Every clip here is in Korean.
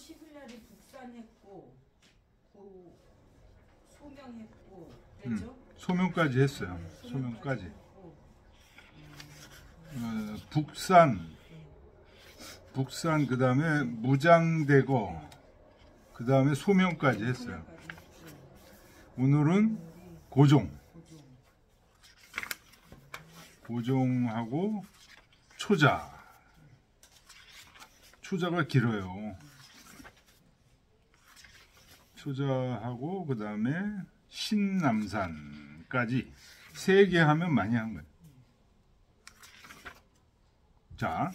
10일 날이 북산했고 소명했고 그랬죠? 소명까지 했어요. 네, 소명까지. 했고. 북산 그 다음에 무장대거 그 다음에 소명까지 했어요. 오늘은 고종하고 초자가 길어요. 초자하고 그 다음에 신남산까지 3개 하면 많이 한 거예요. 자,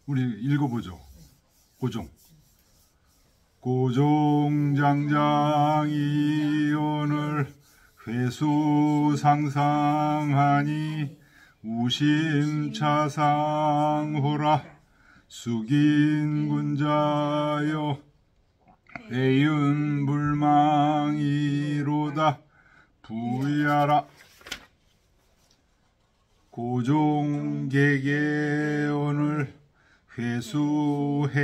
우리 읽어보죠. 고종장장이 오늘 회수 상상하니 우심차상호라 숙인 군자여 회윤 불망이로다 부위하라. 고종계계 오늘 회수해해하니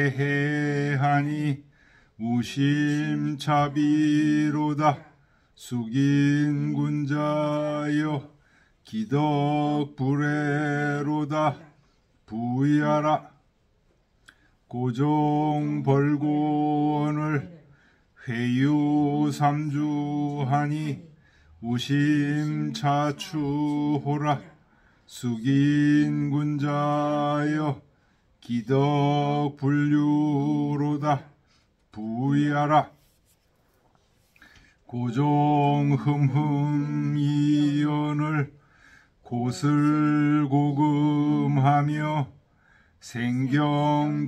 우심차비로다 숙인 군자여 기덕불애로다 부위하라. 고종 벌고원을 회유삼주하니 우심차추호라 숙인 군자여 기덕불류로다 부위하라. 고종 흠흠이언을 고슬고금하며 생경동음하니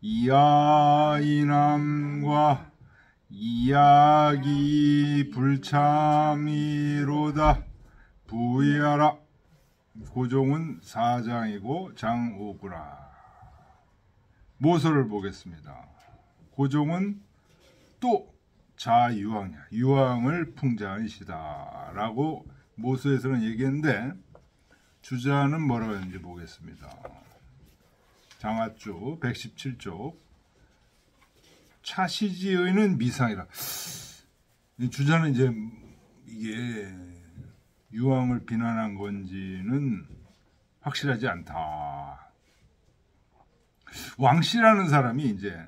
이하이남과 이야기 불참이로다 부위하라. 고종은 사장이고 장오구라. 모서를 보겠습니다. 고종은 또 자유왕이야. 유왕을 풍자하시다 라고 모서에서는 얘기했는데 주자는 뭐라고 했는지 보겠습니다. 장하주 117쪽 차시지의는 미상이라. 주자는 이제 이게 유왕을 비난한 건지는 확실하지 않다. 왕씨라는 사람이 이제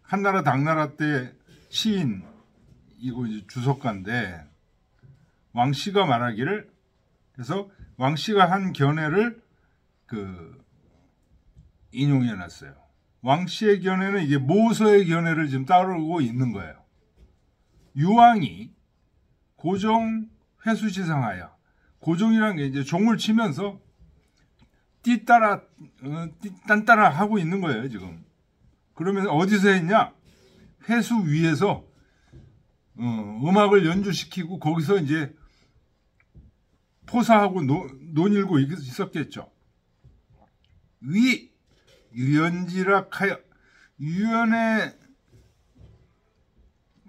한나라 당나라 때 시인이고 이제 주석가인데 왕씨가 말하기를, 그래서 왕씨가 한 견해를 인용해 놨어요. 왕씨의 견해는 이게 모서의 견해를 지금 따르고 있는 거예요. 유왕이 고종 회수시상하여, 고종이라는 게 이제 종을 치면서 딴따라 하고 있는 거예요, 지금. 그러면 어디서 했냐? 회수 위에서 음악을 연주시키고 거기서 이제 포사하고 논일고 있었겠죠. 위 유연지락하여, 유연의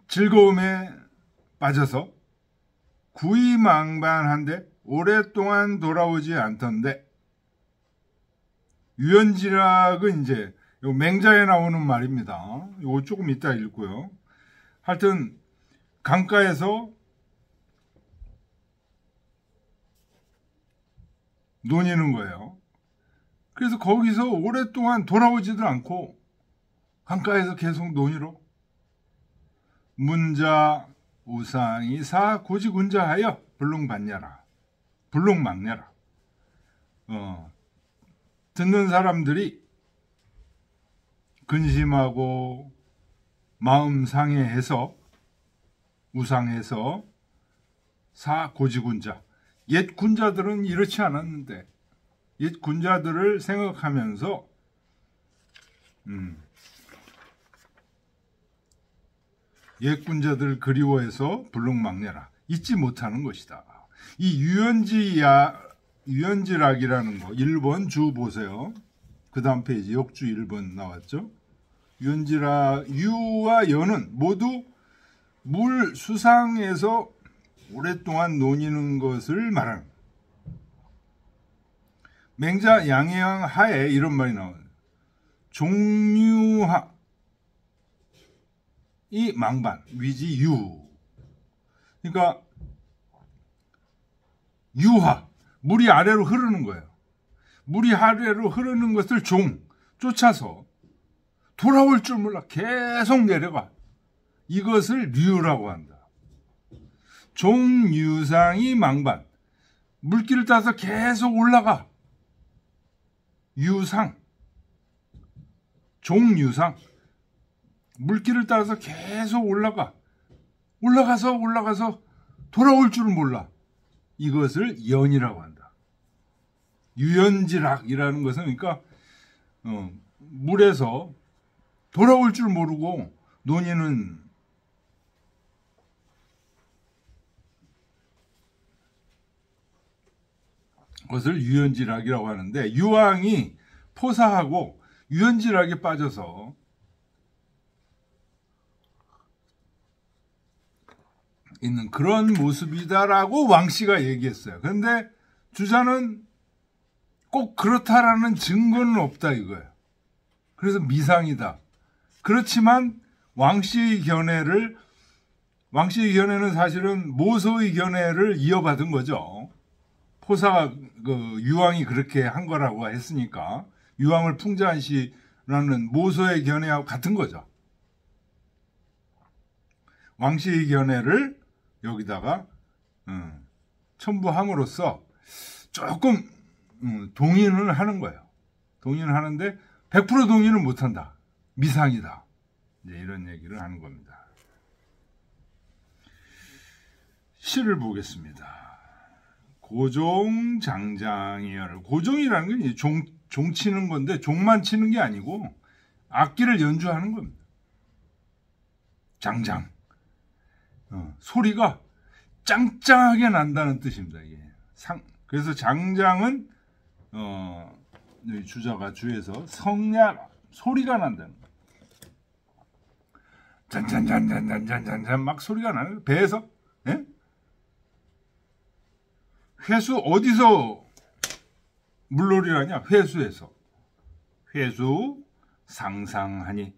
즐거움에 빠져서 구이망반한데 오랫동안 돌아오지 않던데, 유연지락은 이제 요 맹자에 나오는 말입니다. 이거 조금 이따 읽고요. 하여튼 강가에서 논이는 거예요. 그래서 거기서 오랫동안 돌아오지도 않고 강가에서 계속 논의로 문자 우상이사 고지군자하여 불능망냐라. 듣는 사람들이 근심하고 마음 상해해서 우상해서 사 고지군자, 옛 군자들은 이렇지 않았는데 옛 군자들을 생각하면서 옛 군자들을 그리워해서 불능망냐라, 잊지 못하는 것이다. 이 유연지락이라는 거 1번 주 보세요. 그 다음 페이지 역주 1번 나왔죠. 유연지락, 유와 연은 모두 물 수상에서 오랫동안 논의는 것을 말하는, 맹자 양해왕 하에 이런 말이 나와요. 종유하 이 망반 위지유. 그러니까 유하, 물이 아래로 흐르는 거예요. 물이 아래로 흐르는 것을 쫓아서 돌아올 줄 몰라 계속 내려가. 이것을 류라고 한다. 종유상이 망반, 물길을 따라서 계속 올라가. 유상, 종유상, 물길을 따라서 계속 올라가서 돌아올 줄은 몰라. 이것을 연이라고 한다. 유연지락이라는 것은 그러니까 물에서 돌아올 줄 모르고 논이는 것을 유연지락이라고 하는데, 유황이 포사하고 유연지락에 빠져서 있는 그런 모습이다라고 왕씨가 얘기했어요. 그런데 주자는 꼭 그렇다라는 증거는 없다 이거예요. 그래서 미상이다. 그렇지만 왕씨의 견해는 사실은 모소의 견해를 이어받은 거죠. 포사가 유황이 그렇게 한 거라고 했으니까 유황을 풍자한시라는 모소의 견해하고 같은 거죠. 왕씨의 견해를 여기다가 첨부함으로써 조금 동의는 하는 거예요. 동의는 하는데 100% 동의는 못한다. 미상이다. 이제 이런 얘기를 하는 겁니다. 시를 보겠습니다. 고종장장이열. 고종이라는 건 종 치는 건데 종만 치는 게 아니고 악기를 연주하는 겁니다. 장장. 소리가 짱짱하게 난다는 뜻입니다. 이게. 그래서 장장은 주자가 주에서 성냐 소리가 난다는 거예요. 잔잔잔잔잔잔잔 막 소리가 나는 배에서. 예? 회수 어디서 물놀이를 하냐? 회수에서. 회수 상상하니.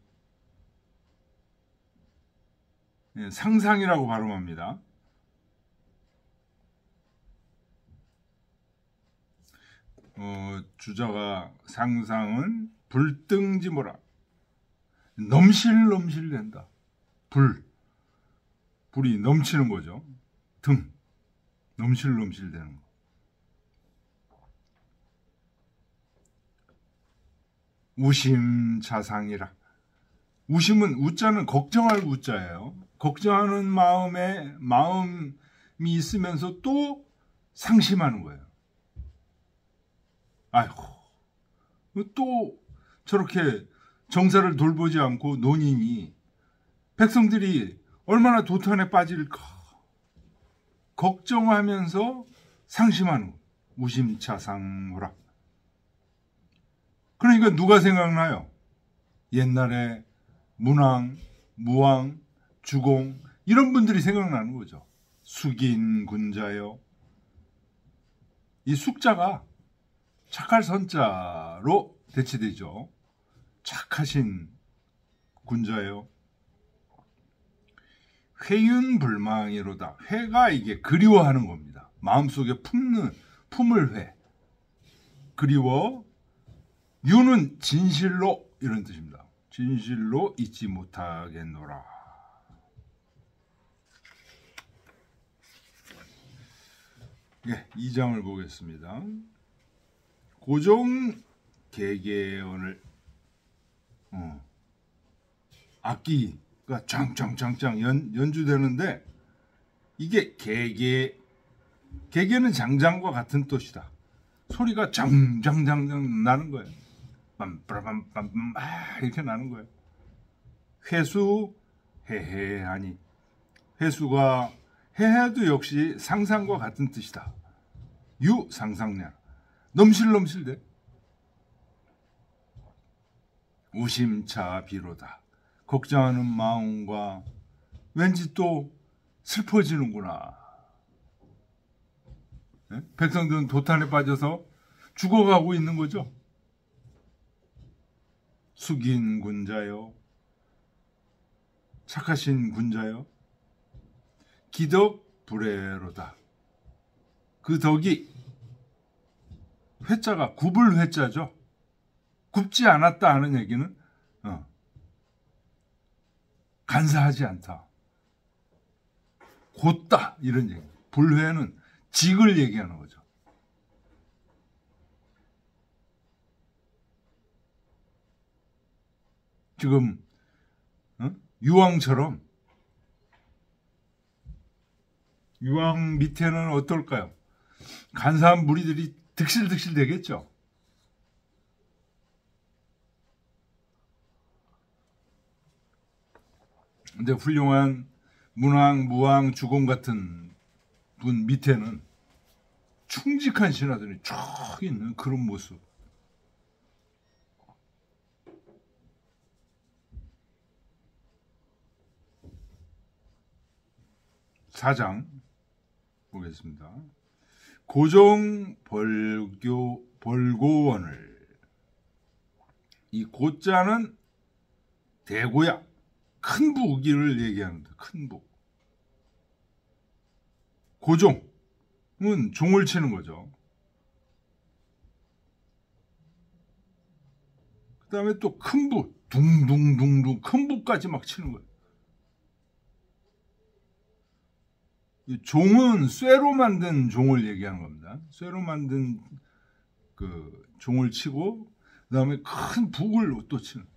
예, 상상이라고 발음합니다. 주자가 상상은 불등지모라. 넘실넘실된다. 불이 넘치는 거죠. 등. 넘실넘실되는 거. 우심자상이라. 우심은 우자는 걱정할 우자예요. 걱정하는 마음이 있으면서 또 상심하는 거예요. 아이고, 또 저렇게 정사를 돌보지 않고 논이니 백성들이 얼마나 도탄에 빠질까 걱정하면서 상심하는 거예요. 우심차상호라. 그러니까 누가 생각나요? 옛날에 문왕, 무왕, 주공 이런 분들이 생각나는 거죠. 숙인 군자요. 이 숙자가 착할 선자로 대체되죠. 착하신 군자요. 회윤불망이로다. 회가 이게 그리워하는 겁니다. 마음속에 품을 회. 그리워. 유는 진실로 이런 뜻입니다. 진실로 잊지 못하겠노라. 예, 2장을 보겠습니다. 고종 개개언을 악기가 짱짱짱짱 연주되는데 이게 개개는 장장과 같은 뜻이다. 소리가 짱짱짱짱 나는 거예요. 빰빰빰빰 이렇게 나는 거예요. 회수 해해하니. 회수가 해해도 역시 상상과 같은 뜻이다. 유 상상량. 넘실넘실돼. 우심차 비로다. 걱정하는 마음과 왠지 또 슬퍼지는구나. 네? 백성들은 도탄에 빠져서 죽어가고 있는 거죠. 숙인 군자여, 착하신 군자여, 기덕 불애로다. 그 덕이, 회자가 굽을 회자죠. 굽지 않았다 하는 얘기는 간사하지 않다, 곧다 이런 얘기. 불회는 직을 얘기하는 거죠. 지금 유황처럼, 유황 밑에는 어떨까요? 간사한 무리들이 득실득실 되겠죠. 근데 훌륭한 문왕, 무왕, 주공 같은 분 밑에는 충직한 신하들이 쭉 있는 그런 모습. 사장 보겠습니다. 고종 벌고원을, 이 고자는 대고야, 큰 북을 얘기하는데, 큰 북. 고종은 종을 치는 거죠. 그 다음에 또 큰 북, 둥둥둥둥 큰 북까지 막 치는 거예요. 종은 쇠로 만든 종을 얘기하는 겁니다. 쇠로 만든 그 종을 치고, 그 다음에 큰 북을 또 치는.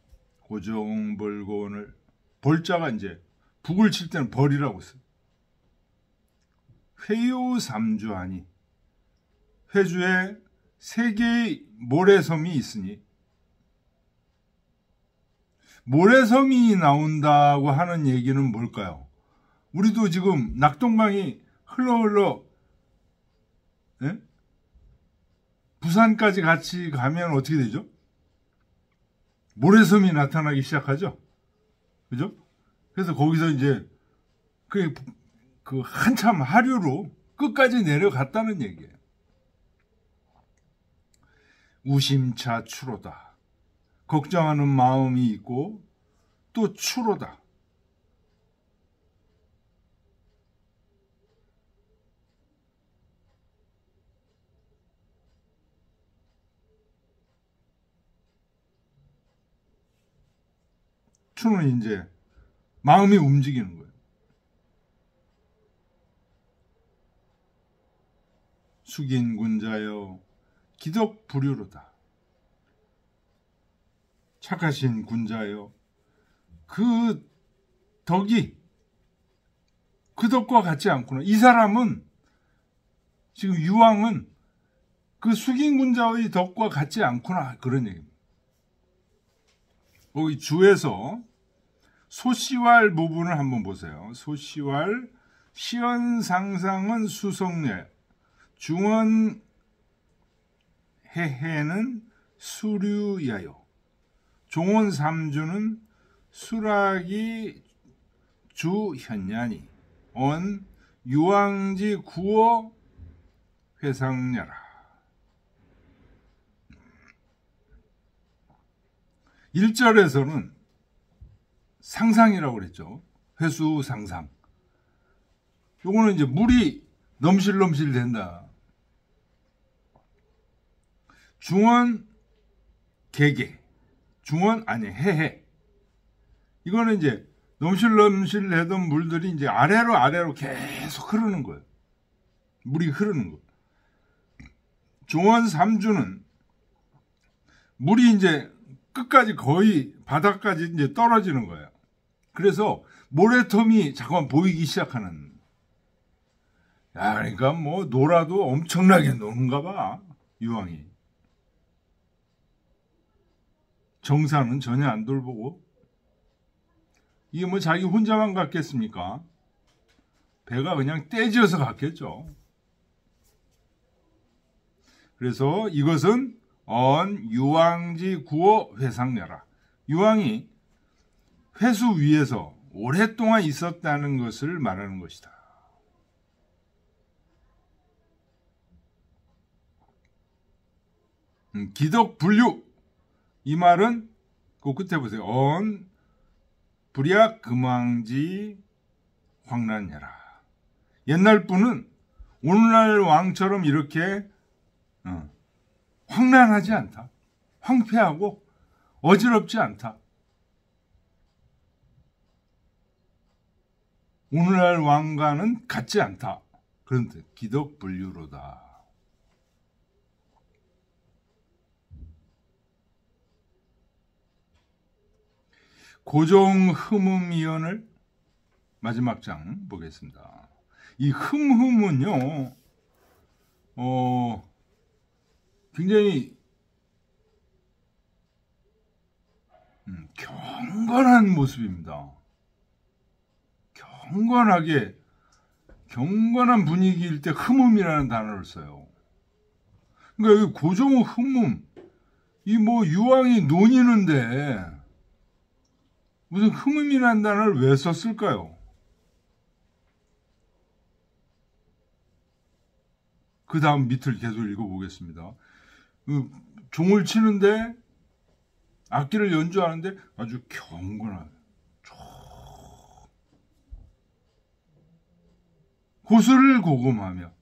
고종 벌고원을, 벌자가 이제 북을 칠 때는 벌이라고 써요. 회유 삼주하니, 회주에 3개의 모래섬이 있으니, 모래섬이 나온다고 하는 얘기는 뭘까요? 우리도 지금 낙동강이 흘러 예? 부산까지 같이 가면 어떻게 되죠? 모래섬이 나타나기 시작하죠. 그죠? 그래서 거기서 이제 그 한참 하류로 끝까지 내려갔다는 얘기예요. 우심차 추로다. 걱정하는 마음이 있고 또 추로다. 추는 이제 마음이 움직이는 거예요. 숙인 군자여, 기덕 불유로다. 착하신 군자여, 그 덕이 그 덕과 같지 않구나. 이 사람은, 지금 유황은 그 숙인 군자의 덕과 같지 않구나, 그런 얘기입니다. 거기 주에서 소시왈 부분을 한번 보세요. 소시왈, 시언상상은 수성례, 중언 해해는 수류야요, 종원 삼주는 수락이 주현냐니, 언 유황지 구어 회상냐라. 1절에서는 상상이라고 그랬죠. 회수 상상. 요거는 이제 물이 넘실넘실 된다. 중원 개개. 중원 아니 해해. 이거는 이제 넘실넘실하던 물들이 이제 아래로 계속 흐르는 거예요. 물이 흐르는 거. 종원 삼주는 물이 이제 끝까지 거의 바닥까지 이제 떨어지는 거예요. 그래서 모래텀이 잠깐 보이기 시작하는. 야, 그러니까 뭐 놀아도 엄청나게 노는가 봐, 유황이. 정사는 전혀 안 돌보고. 이게 뭐 자기 혼자만 갔겠습니까? 배가 그냥 떼지어서 갔겠죠. 그래서 이것은 언 유황지 구어 회상내라. 유황이 회수 위에서 오랫동안 있었다는 것을 말하는 것이다. 기덕불유. 이 말은 그 끝에 보세요. 불약 금왕지 황란해라. 옛날 분은 오늘날 왕처럼 이렇게 황란하지 않다. 황폐하고 어지럽지 않다. 오늘날 왕과는 같지 않다. 그런 뜻. 기덕불유로다. 고종 흠음이언을 마지막 장 보겠습니다. 이 흠음은요, 굉장히 경건한 모습입니다. 경건한 분위기일 때 흠음이라는 단어를 써요. 그러니까 여기 고종 흠음, 이 뭐 유왕이 논이는데 무슨 흠음이라는 단어를 왜 썼을까요? 그 다음 밑을 계속 읽어보겠습니다. 종을 치는데 악기를 연주하는데 아주 경건한 고수를 고금하며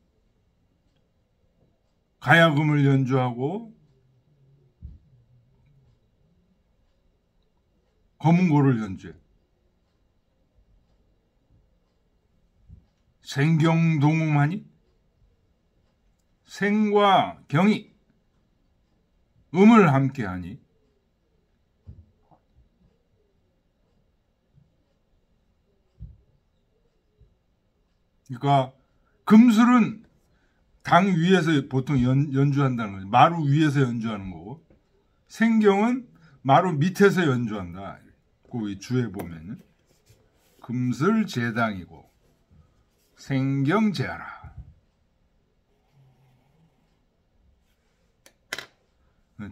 가야금을 연주하고 검은고를 연주해. 생경동음하니 생과 경이 음을 함께하니 그러니까 금술은 당 위에서 보통 연주한다는 거죠. 마루 위에서 연주하는 거고 생경은 마루 밑에서 연주한다. 그 주에 보면은 금술 제당이고 생경 제하라.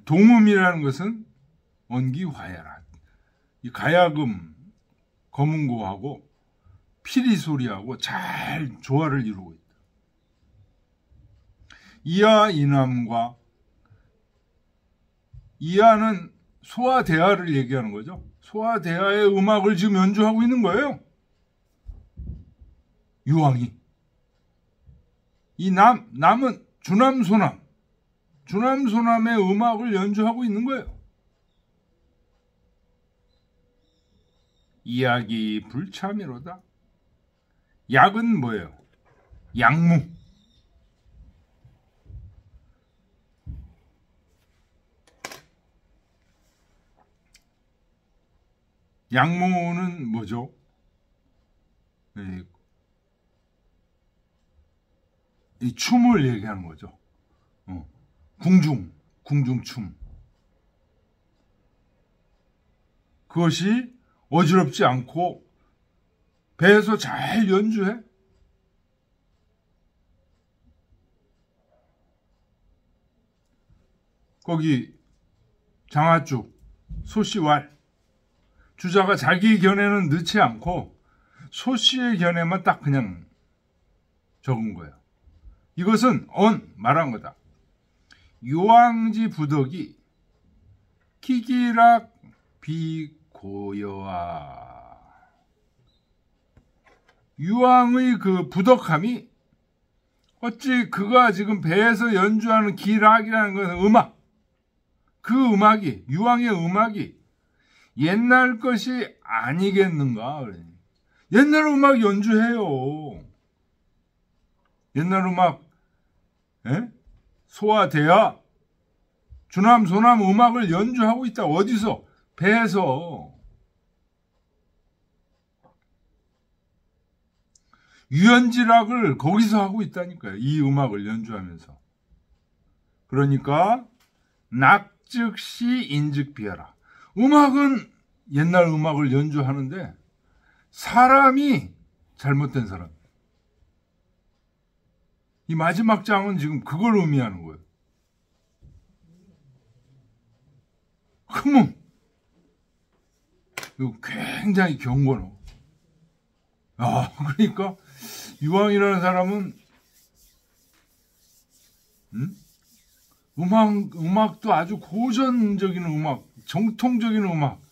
동음이라는 것은 언기화야라. 이 가야금, 검은고하고 피리 소리하고 잘 조화를 이루고 있다. 이하 이남과 이하는 소와 대하를 얘기하는 거죠. 소와 대하의 음악을 지금 연주하고 있는 거예요. 유왕이. 이 남은 주남소남의 음악을 연주하고 있는 거예요. 이야기 불참이로다. 약은 뭐예요? 약무. 약무는 뭐죠? 이 춤을 얘기하는 거죠. 궁중춤. 그것이 어지럽지 않고 배에서 잘 연주해. 거기 장아죽, 소씨왈. 주자가 자기 견해는 넣지 않고 소씨의 견해만 딱 그냥 적은 거예요. 이것은 말한 거다. 유왕지 부덕이 기기락 비고여아. 유왕의 그 부덕함이 어찌 그가 지금 배에서 연주하는 기락이라는 것은 음악, 그 음악이, 유왕의 음악이 옛날 것이 아니겠는가. 옛날 음악 연주해요. 옛날 음악, 소와 대하, 주남, 소남 음악을 연주하고 있다. 어디서? 배에서. 유연지락을 거기서 하고 있다니까요. 이 음악을 연주하면서. 그러니까 낙즉시 인즉비하라. 음악은 옛날 음악을 연주하는데 사람이 잘못된 사람. 이 마지막 장은 지금 그걸 의미하는 거예요. 흠음. 이거 굉장히 경건하고. 그러니까 유왕이라는 사람은 음악도 아주 고전적인 음악, 정통적인 음악,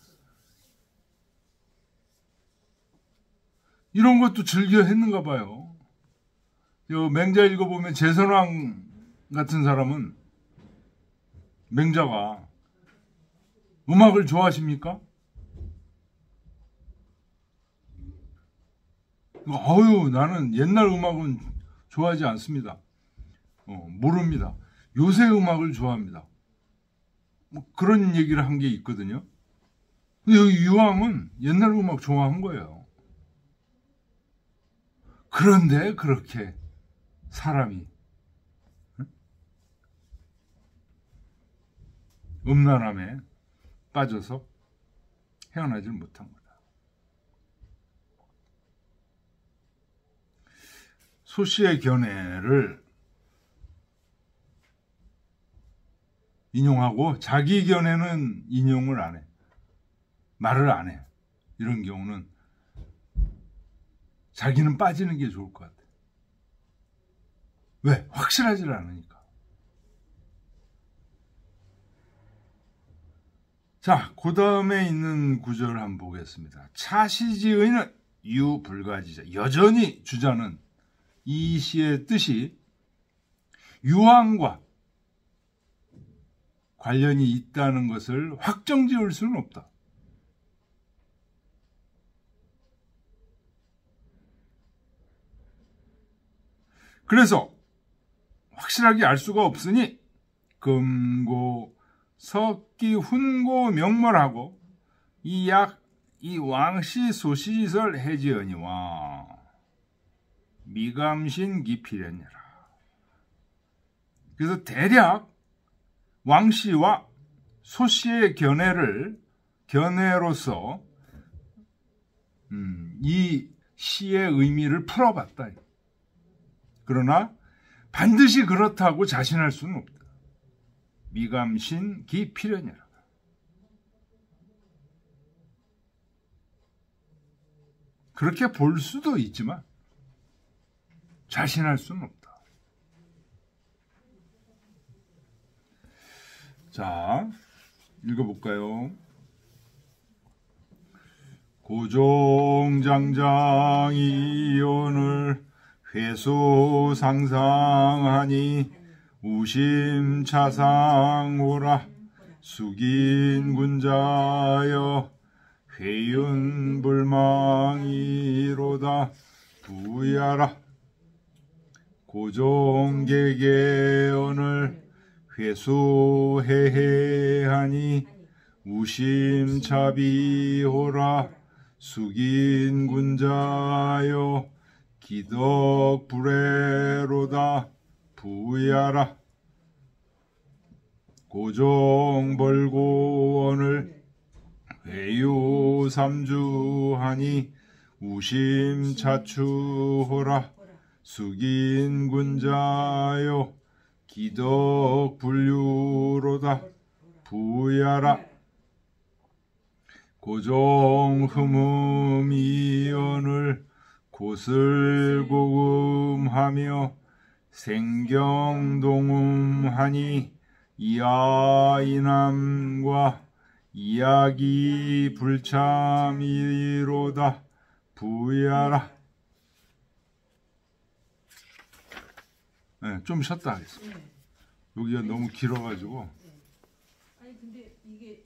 이런 것도 즐겨 했는가 봐요. 맹자 읽어보면 제선왕 같은 사람은, 맹자가 음악을 좋아하십니까? 나는 옛날 음악은 좋아하지 않습니다. 모릅니다. 요새 음악을 좋아합니다. 뭐 그런 얘기를 한 게 있거든요. 근데 여기 유황은 옛날 음악 좋아한 거예요. 그런데 그렇게 사람이 음란함에 빠져서 헤어나질 못한 거다. 소씨의 견해를 인용하고 자기 견해는 인용을 안 해. 말을 안 해. 이런 경우는 자기는 빠지는 게 좋을 것 같아. 왜? 확실하지 않으니까. 자, 그 다음에 있는 구절을 한번 보겠습니다. 차시지의는 유불가지자. 여전히 주자는 이 시의 뜻이 유황과 관련이 있다는 것을 확정지을 수는 없다. 그래서 확실하게 알 수가 없으니 금고, 석기, 훈고, 명mol하고 이 왕시 소시지설 해지언이와 미감신 기필연이라. 그래서 대략 왕씨와 소씨의 견해로서 이 시의 의미를 풀어봤다. 그러나 반드시 그렇다고 자신할 수는 없다. 미감신 기필연이라. 그렇게 볼 수도 있지만 자신할 수는 없다. 자, 읽어볼까요? 고종장장이 오늘 회소 상상하니 우심차상오라 숙인 군자여 회윤불망이로다 부야라. 고종객의 오늘 회수해해하니 우심차비호라 숙인군자여 기덕불애로다 부야라. 고종벌고원을 회유삼주하니 우심차추호라 숙인군자여 기덕불유로다 부야라. 고종흠음이언을 고슬고음하며 생경동음하니 이하이남과 이야기 불참이로다 부야라. 네, 좀 쉬었다 하겠습니다. 여기가 너무 길어가지고. 아니 근데 이게